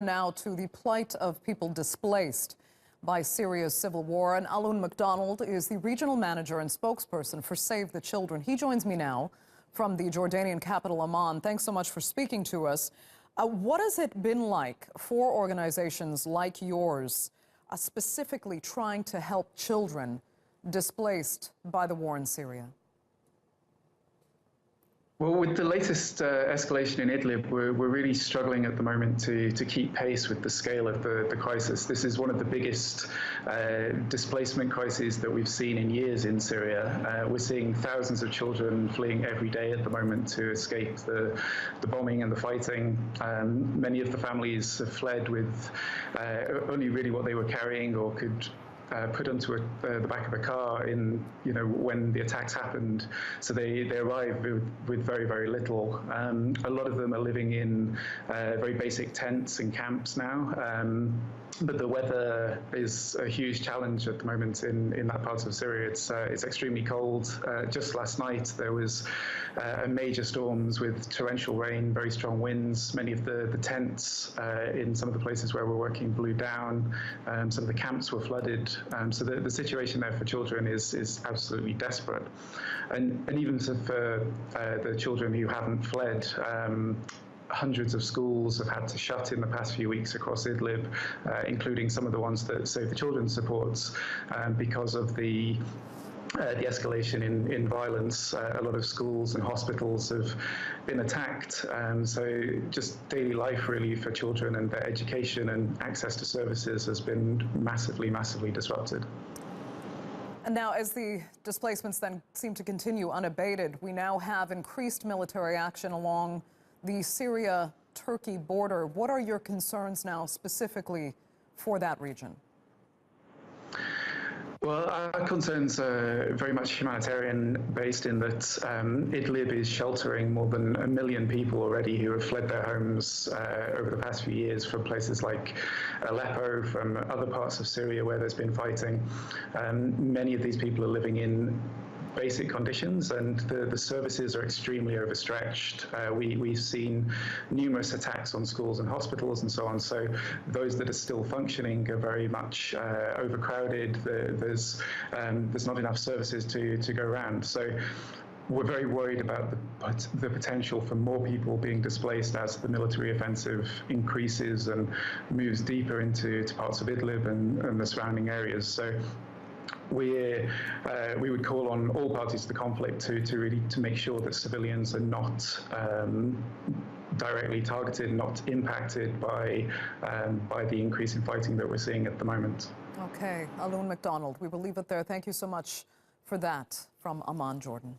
Now to the plight of people displaced by Syria's civil war. And Alun McDonald is the regional manager and spokesperson for Save the Children. He joins me now from the Jordanian capital, Amman. Thanks so much for speaking to us. What has it been like for organizations like yours, specifically trying to help children displaced by the war in Syria? Well, with the latest escalation in Idlib, we're really struggling at the moment to keep pace with the scale of the crisis. This is one of the biggest displacement crises that we've seen in years in Syria. We're seeing thousands of children fleeing every day at the moment to escape the bombing and the fighting. Many of the families have fled with only really what they were carrying or could put onto the back of a car when the attacks happened. So they arrived with very, very little. A lot of them are living in very basic tents and camps now. But the weather is a huge challenge at the moment in that part of Syria. It's extremely cold. Just last night there was major storms with torrential rain, very strong winds. Many of the tents in some of the places where we're working blew down. Some of the camps were flooded. So the situation there for children is absolutely desperate. And even for the children who haven't fled, hundreds of schools have had to shut in the past few weeks across Idlib, including some of the ones that Save the Children supports, because of the escalation in violence. A lot of schools and hospitals have been attacked. So just daily life really for children and their education and access to services has been massively, massively disrupted. And now, as the displacements then seem to continue unabated, we now have increased military action along the Syria-Turkey border. What are your concerns now specifically for that region? Well, our concerns are very much humanitarian-based in that Idlib is sheltering more than 1 million people already who have fled their homes over the past few years from places like Aleppo, from other parts of Syria where there's been fighting. Many of these people are living in basic conditions, and the services are extremely overstretched. We've seen numerous attacks on schools and hospitals and so on, so those that are still functioning are very much overcrowded. There's not enough services to go around. So we're very worried about the potential for more people being displaced as the military offensive increases and moves deeper into parts of Idlib and the surrounding areas. So we would call on all parties to the conflict to really make sure that civilians are not directly targeted, not impacted by the increase in fighting that we're seeing at the moment. Okay, Alun McDonald, we will leave it there. Thank you so much for that from Amman, Jordan.